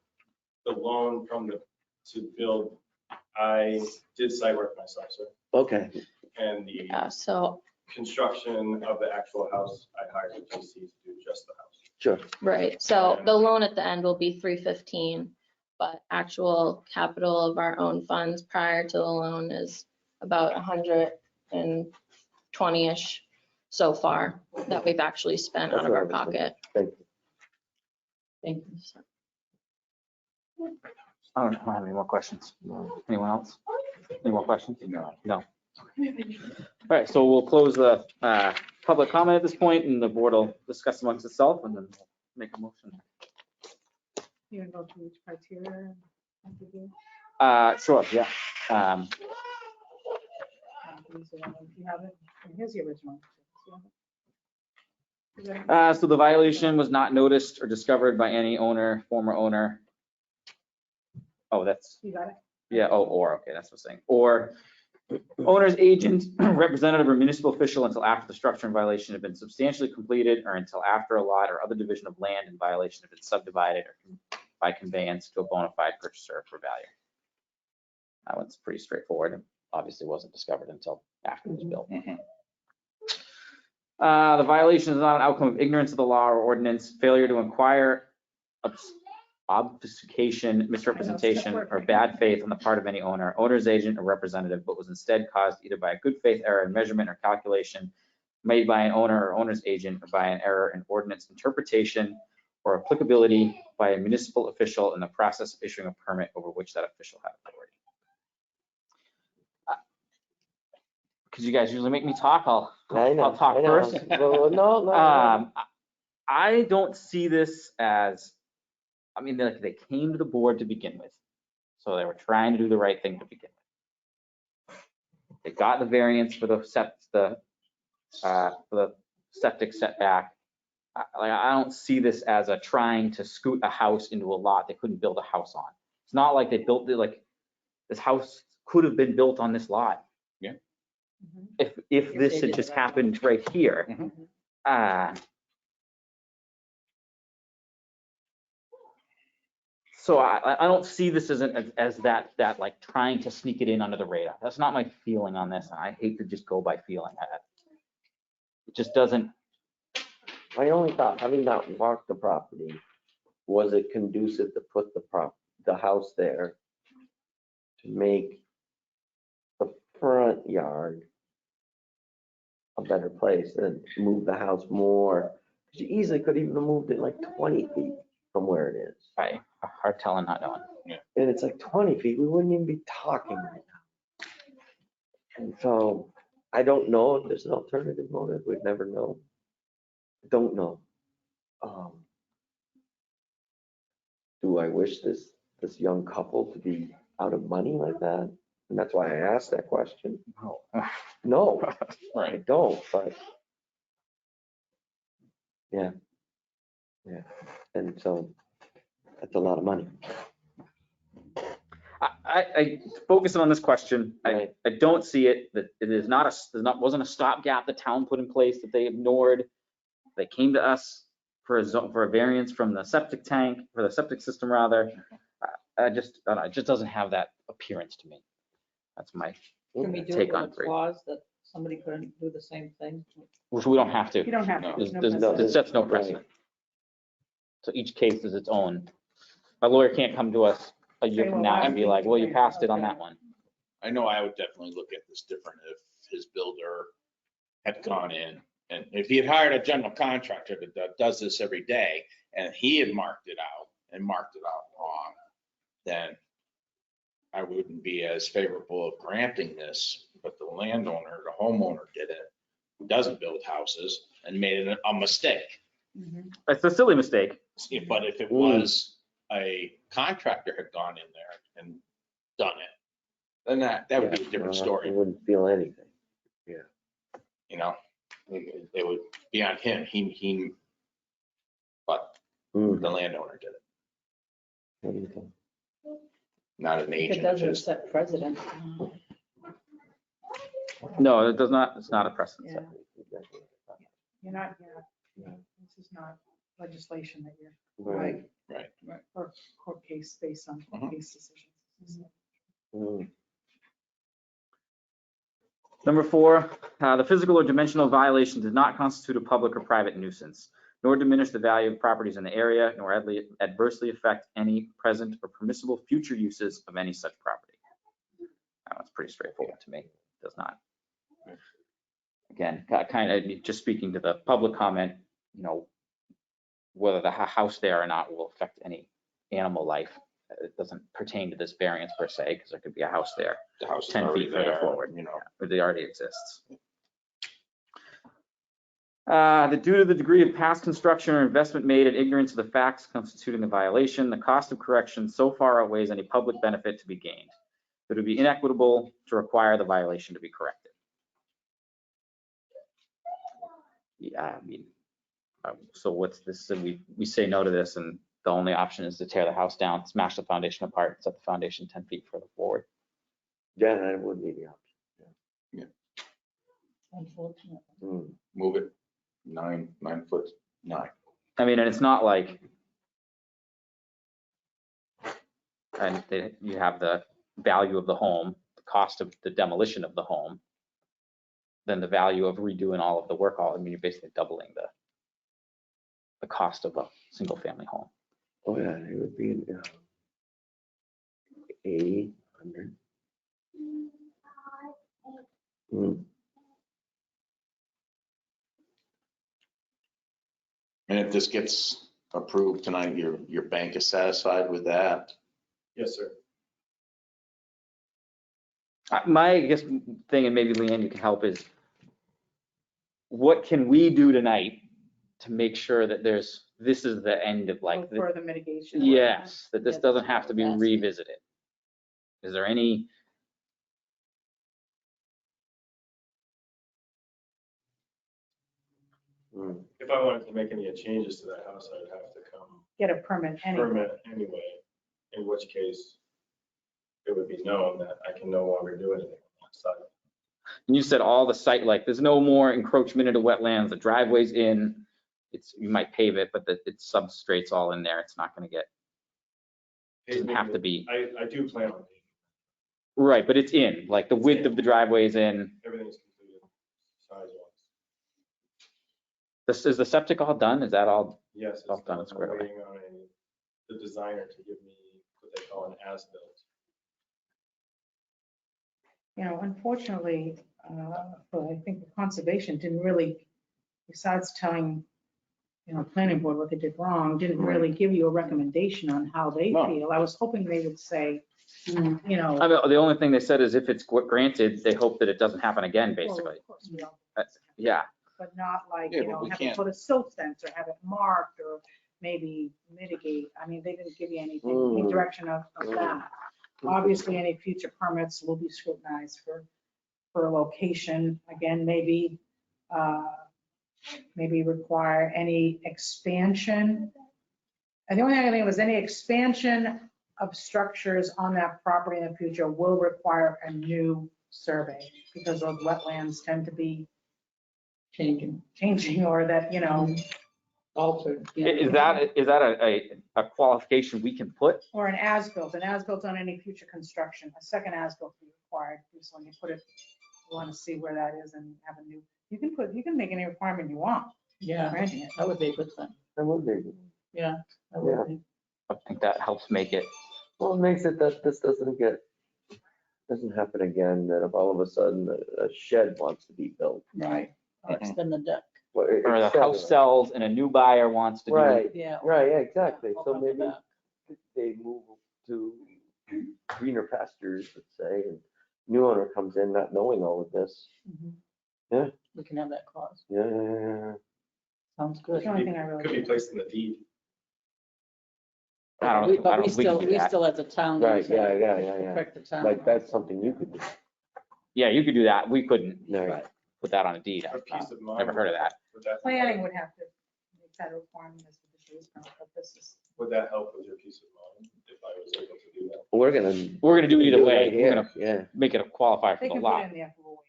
The loan to build, I did site work myself, sir. Okay. And the Yeah, so, construction of the actual house, I hired a GC to do just the house. Sure. right. So the loan at the end will be 315, but actual capital of our own funds prior to the loan is about 120-ish so far that we've actually spent out of our pocket. Thank you. Thank you. I don't have any more questions. Anyone else? Any more questions? No. All right, so we'll close the public comment at this point, and the board will discuss amongst itself and then we'll make a motion. You can go through each criteria. and review. Sure, yeah. You have it, here's the original. So the violation was not noticed or discovered by any owner, former owner. Oh, that's, You got it? yeah, okay, that's what's saying. Or owner's agent, representative, or municipal official until after the structure in violation had been substantially completed, or until after a lot or other division of land in violation had been subdivided or by conveyance to a bona fide purchaser for value. That one's pretty straightforward. obviously wasn't discovered until after it was built. Mhm. The violation is not an outcome of ignorance of the law or ordinance, failure to inquire, obfuscation, misrepresentation, or bad faith on the part of any owner, owner's agent, or representative, but was instead caused either by a good faith error in measurement or calculation made by an owner or owner's agent, or by an error in ordinance interpretation or applicability by a municipal official in the process of issuing a permit over which that official had authority. Because you guys usually make me talk, I'll talk I know. first. Well, no. I don't see this as, I mean, they came to the board to begin with, so they were trying to do the right thing to begin with. They got the variance for the septic setback. I don't see this as a trying to scoot a house into a lot they couldn't build a house on. It's not like they built it, like this house could have been built on this lot. Yeah. If this had just happened right here. So I don't see this as that like trying to sneak it in under the radar. That's not my feeling on this. I hate to just go by feeling. It just doesn't. My only thought, having not walked the property, was it conducive to put the house there to make the front yard a better place and move the house more? You easily could even have moved it like 20 feet from where it is. Right, hard telling, not knowing. And it's like 20 feet, we wouldn't even be talking right now. And so I don't know if there's an alternative motive, we'd never know. Don't know. Do I wish this young couple to be out of money like that? And that's why I asked that question. No, I don't, but yeah. And so that's a lot of money. I focusing on this question. Right. I don't see it that it is wasn't a stopgap the town put in place that they ignored. They came to us for a variance from the septic tank, for the septic system rather. I just don't know, it just doesn't have that appearance to me. That's my Can we do take it on with a three. clause that somebody couldn't do the same thing? Which we don't have to. You don't have No. to. There's, No there's, precedent. it sets no precedent. So each case is its own. A lawyer can't come to us a year from now and be like, well, you passed it on that one. I know I would definitely look at this different if his builder had gone in, and if he had hired a general contractor that does this every day, and he had marked it out wrong, then I wouldn't be as favorable of granting this. But the landowner, the homeowner did it, who doesn't build houses, and made it a mistake. It's a silly mistake. But if it was a contractor had gone in there and done it, then that would be a different I story. wouldn't feel anything. You know, it would be on him. But the landowner did it, not an If agent. it doesn't Just- set precedent. No, it does not. It's not a precedent. Yeah. You're not, this is not legislation that you're, Right. or court case based on court case decisions. Number 4, the physical or dimensional violation does not constitute a public or private nuisance, nor diminish the value of properties in the area, nor adversely affect any present or permissible future uses of any such property. That's pretty straightforward to me. It does not. Again, kind of just speaking to the public comment, whether the house there or not will affect any animal life. It doesn't pertain to this variance per se, because there could be a house there The house is 10 already feet further there, forward, you know. it already exists. Due to the degree of past construction or investment made in ignorance of the facts constituting the violation, the cost of correction so far outweighs any public benefit to be gained. It would be inequitable to require the violation to be corrected. Yeah, I mean, so what's this? So we say no to this, and the only option is to tear the house down, smash the foundation apart, set the foundation 10 feet further forward. Yeah, that would be the option. Unfortunately. Move it 9 foot 9. I mean, and it's not like, and you have the value of the home, the cost of the demolition of the home than the value of redoing all of the work. I mean, you're basically doubling the cost of a single family home. Oh, yeah, it would be 800. And if this gets approved tonight, your bank is satisfied with that? Yes, sir. My, I guess, thing, and maybe Leanne, you can help, is what can we do tonight to make sure that this is the end of like, No further mitigation. yes, that this Yeah, doesn't that's have what to I be was asking. revisited? Is there any? If I wanted to make any changes to that house, I'd have to come Get a permit anyway. permit anyway, in which case it would be known that I can no longer do anything on that side. And you said all the site, like, there's no more encroachment into wetlands, the driveway's in, you might pave it, but it substrate's all in there, it's not gonna get, doesn't have to be, I do plan on paving. right, but it's in, like, the width of the driveway is in. Everything's completed size-wise. Is the septic all done? Is that all? Yes, it's All done, done. it's squared I'm away. waiting on the designer to give me what they call an as-built. You know, unfortunately, well, I think the conservation didn't really, besides telling, you know, planning board what they did wrong, didn't really give you a recommendation on how they No. feel. I was hoping they would say, you know. I mean, the only thing they said is if it's granted, they hope that it doesn't happen again, well, basically. of course we don't, Yeah, But not like, Yeah, you but know, we have it can't- put a silt fence or have it marked or maybe mitigate. I mean, they didn't give you anything, any direction of that. Obviously, any future permits will be scrutinized for a location. Again, maybe require any expansion. And the only thing I think was any expansion of structures on that property in the future will require a new survey because those wetlands tend to be changing or that, you know, Altered. is that a qualification we can put? or an as-built on any future construction, a second as-built be required. So when you put it, you want to see where that is and have a new, you can make any requirement you want. Yeah, Granting it. that would be a good thing. That would be. Yeah, that would be. I think that helps make it. Well, it makes it that this doesn't happen again, that if all of a sudden a shed wants to be built. Right. Or extend the deck. Or Or the house sells and a new buyer wants to do. Right, Yeah. right, yeah, exactly. Open So up the maybe back. they move to greener pastures, let's say, and new owner comes in not knowing all of this. We can have that clause. Yeah. Sounds That's good. the only thing I really. Could be placed in the deed. I don't know. I But don't we know if we can still, do we that. still as a town. Right, need to yeah. Protect the town. Like, that's something you could do. Yeah, you could do that. We couldn't Right. put that on a deed. A piece of mind. Never heard of that. Would that- Planning would have to make that a requirement as with the use permit, but this is. Would that help with your peace of mind if I was able to do that? We're gonna. We're gonna do it either it way. right We're gonna here, Yeah. make it a qualifier for They the can put lot. in the approval waiver.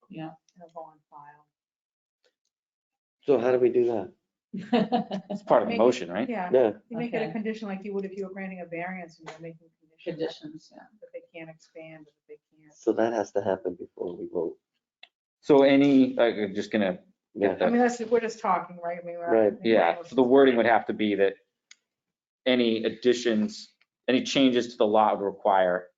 Yeah. It'll go on file. So how do we do that? It's part of the Make it- motion, right? Yeah, Yeah, you make it a Okay. condition like you would if you were granting a variance and you're making conditions Conditions, yeah. that they can't expand, that they can't. so that has to happen before we vote. So just gonna, Yeah, I mean, we're just talking, right? I mean, we're. Right. yeah, so the wording would have to be that any additions, any changes to the lot would require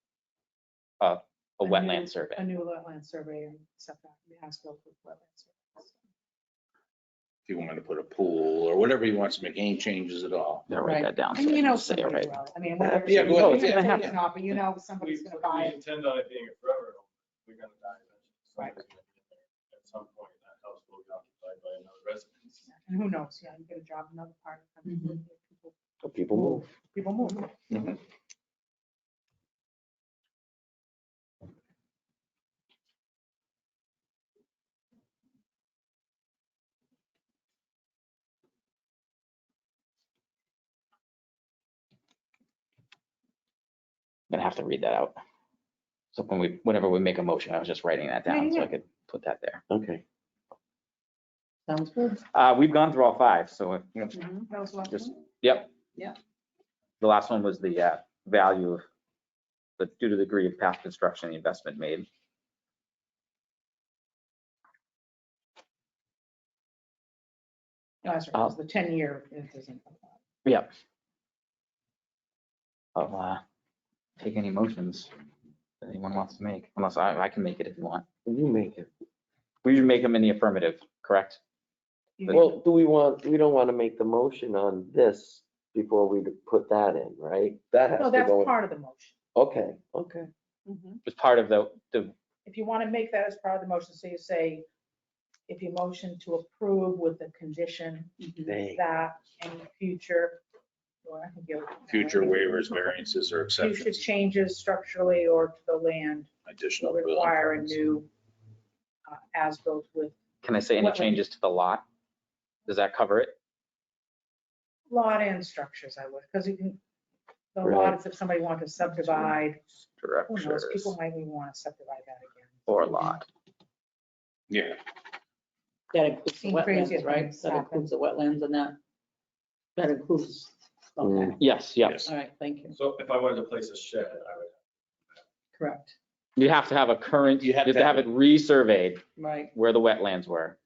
a wetland survey. A new wetland survey and setback, as-built with wetland survey. If you want to put a pool or whatever he wants to make any changes at all. I'll write that down. so And I you can know say it somebody right. will. I mean, Yeah, whether yeah, go ahead. it's It's gonna or happen. not, but you know somebody's gonna buy it. intend on it being a forever home. We're gonna die eventually. Right. Somebody's gonna get there. At some point, that house will be occupied by another residence. And who knows, yeah, you get a job in another part of the country. people move. People move. I'm gonna have to read that out. So whenever we make a motion, I was just writing that down so I could put that there. Okay. Sounds good. We've gone through all five, so, That was one. just, yep. Yeah. The last one was the value of due to the degree of past construction, the investment made. No, that's right, it was the 10-year. Yep. I'll take any motions that anyone wants to make, unless I can make it if you want. You make it. We should make them in the affirmative, correct? Well, we don't want to make the motion on this before we put that in, right? That has No, to that's go in. part of the motion. Okay, okay. It's part of the, If you want to make that as part of the motion, so you say, if you motion to approve with the condition Thank- that any future, well, I think Future waivers, variances, or future exceptions, changes structurally or to the land additional will building require a permits. new as-built with can I say any Wetland. changes to the lot? Does that cover it? lot and structures, I would, because you can, the Right. lot is if somebody wanted to subdivide, who knows, Structures people might even want to subdivide that again. or lot. Yeah, That includes the Seen crazier wetlands, right? things That happen. includes the wetlands and that. That includes, okay, Yes, yep. yes. all right, thank you. So if I wanted to place a shed, I would. Correct, You have to have a current, you have to have it resurveyed right. where the wetlands were.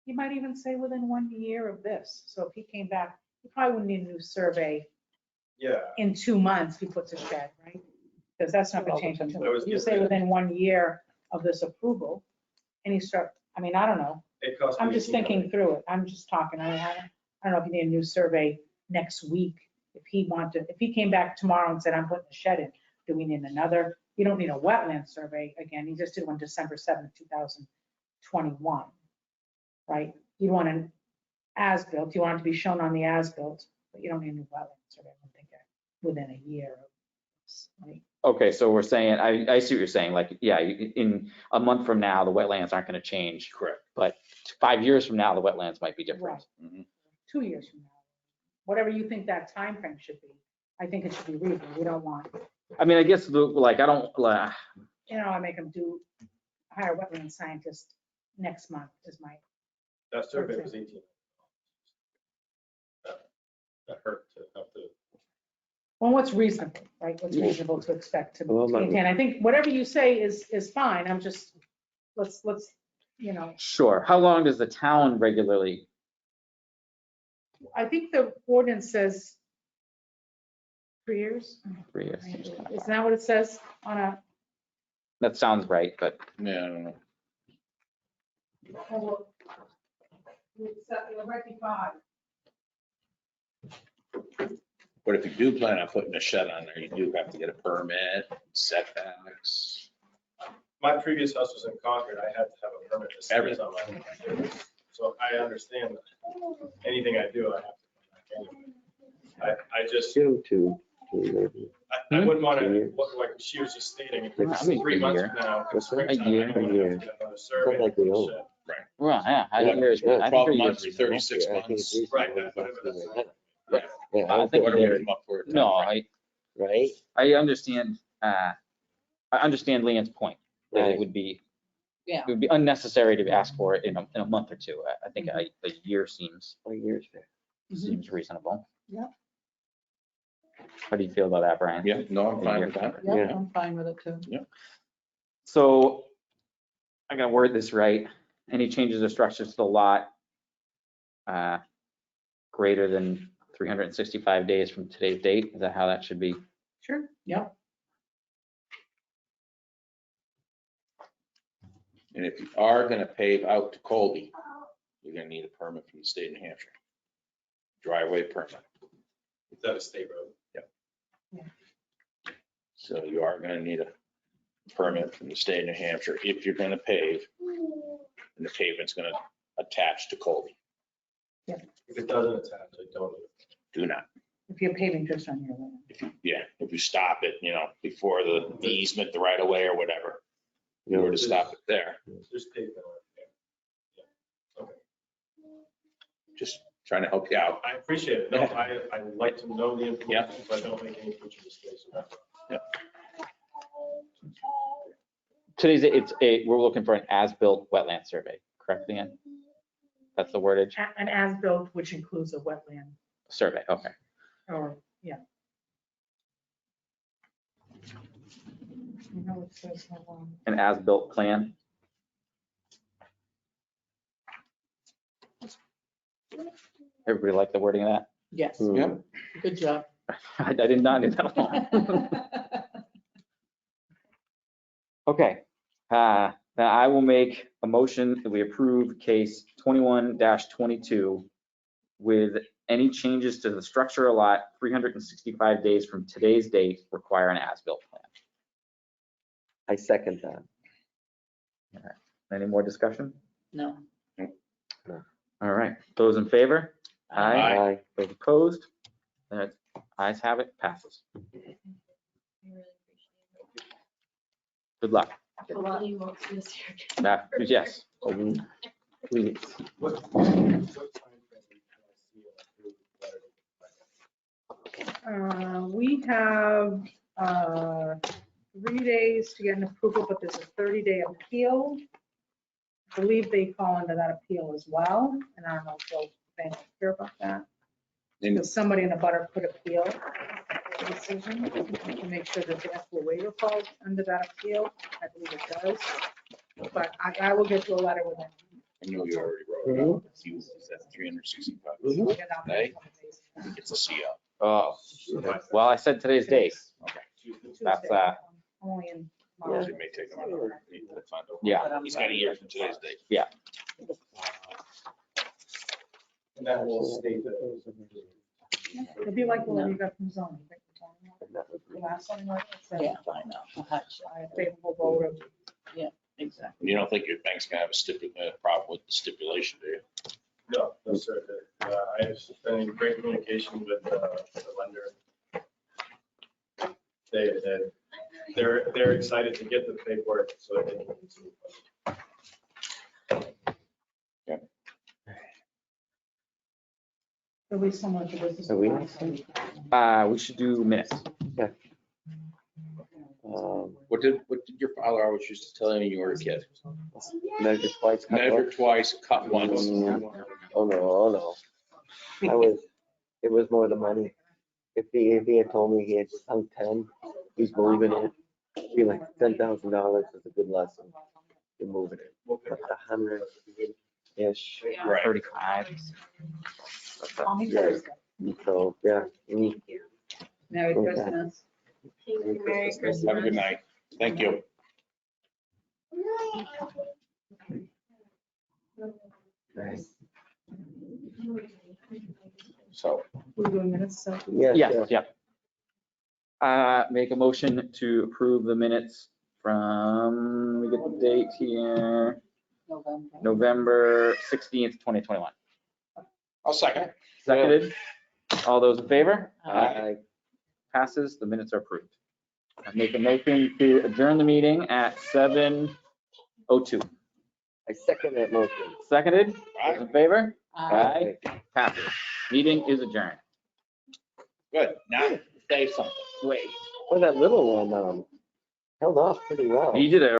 You might even say within 1 year of this, so if he came back, he probably wouldn't need a new survey Yeah. in 2 months, he puts a shed, right? Because that's not gonna change until, I was you gonna say say- within 1 year of this approval, and he start, I mean, I don't know, It cost I'm me just thinking through it, I'm just talking, I don't know if you need a new survey next week. If he came back tomorrow and said, I'm putting a shed in, do we need another? You don't need a wetland survey again, he just did one December 7th, 2021, right? You want an as-built, you want it to be shown on the as-built, but you don't need a new wetland survey, I don't think, within a year. Right? Okay, so we're saying, I see what you're saying, like, yeah, in a month from now, the wetlands aren't gonna change, Correct. but 5 years from now, the wetlands might be different. Right. Mhm. 2 years from now, whatever you think that time frame should be, I think it should be reasonable. We don't want, I mean, I guess, like, I don't, I make them hire a wetland scientist next month is my, That survey was 18. That hurt to have to. well, what's reasonable, right? What's reasonable to expect to Well, maintain? I think whatever you say is fine. I'm just, let's, sure. How long does the town regularly? I think the ordinance says 3 years. 3 years. Isn't that what it says on a? That sounds right, but Yeah, I don't know. It might be 5. But if you do plan on putting a shed on there, you do have to get a permit, setbacks. My previous house was in Concord. I had to have a permit to stand Everything. on my. So I understand that anything I do, I have to come back anyway. I just, Two, maybe. I wouldn't want to, 2 years. like she was just stating, if Like it's I mean, 3 a months year. from now. What's that? springtime, A year. I don't wanna A year. have to have another survey, like we put a own. shed. well, yeah, I think years. Yeah, I think 12 3 months or years. 36 Yeah, I think months. it's Right, reasonable. whatever that's like. Yeah, I I think think, Whatever a you year. come up for. No, I right? understand Leanne's point, that Right. it would be, Yeah. it would be unnecessary to ask for it in a month or two. I think a year seems A year's fair. reasonable. Yeah. How do you feel about that, Brian? Yeah, no, I'm fine with that. Yeah, Yeah. I'm fine with it too. So I'm gonna word this right. Any changes or structures to the lot greater than 365 days from today's date? Is that how that should be? Sure, yeah. And if you are gonna pave out to Colby, you're gonna need a permit from the state of New Hampshire. Driveway permit. Is that a state road? So you are gonna need a permit from the state of New Hampshire if you're gonna pave. And the pavement's gonna attach to Colby. If it doesn't attach, I don't. Do not. If you're paving just on your land. If you stop it, before the easement, the right of way or whatever, you were to stop it there. There's pavement on it. Yeah. Okay. Just trying to help you out. I appreciate it. No, I like to know the information, so I don't make any future mistakes. We're looking for an as-built wetland survey, correct, Leanne? That's the wordage? An as-built, which includes a wetland, Survey, okay. or, yeah. know it says, hold on. an as-built plan. Everybody like the wording of that? Yes, Hmm. Yep. good job. I did not need that alone. Okay, now I will make a motion that we approve case 21-22 with any changes to the structure of lot 365 days from today's date require an as-built plan. I second that. Any more discussion? No. All right, those in favor? Aye. Those opposed? That ayes have it, passes. Good luck. Hopefully you won't see us here. That, yes. Please. We have 3 days to get an approval, but there's a 30-day appeal. I believe they fall under that appeal as well, and I don't know if they'll hear about that. And Because somebody in the butter could appeal the decision to make sure that the actual waiver falls under that appeal. I believe it does. But I will get you a letter with it. I know you already wrote it. You said 365. I'll get out there in a couple days. It's a CO. Oh, well, I said today's date. That's, Tuesday. Only in March. It may take him another, need to find out. Yeah. He's got a year from today's date. And that will state that. It'll be like what you got from zoning. The last one, right? It said, Yeah, I know. a favorable vote of Exactly. You don't think your bank's gonna have a problem with the stipulation, do you? No, no, sir. I've been in great communication with the lender. They're excited to get the paperwork so that they can continue. It'll be similar to this. Are we- we should do minutes. What did your father always used to tell you when you were a kid? Measure twice. cut Measure once. twice, cut once. Oh, no. It was more the money. If he had told me he had sunk 10, he's believing it. Be like $10,000 is a good lesson. You're moving it. But the 100-ish. Right. 35. Call me Yeah. Thursday. So, yeah. Merry Okay. Christmas. Merry Christmas. Have a good night. Thank you. Nice. So, We're doing minutes, so. Yes, Yes, yep. Make a motion to approve the minutes from, let me get the date here, November 16th, 2021. I'll second it. Seconded. All those in favor? I Passes, the minutes are approved. I make a motion to adjourn the meeting at 7:02. second that motion. Seconded, those in favor? Aye. Passes. Meeting is adjourned. Good. Now, say something. Wait. Well, that little one held off pretty well. He did a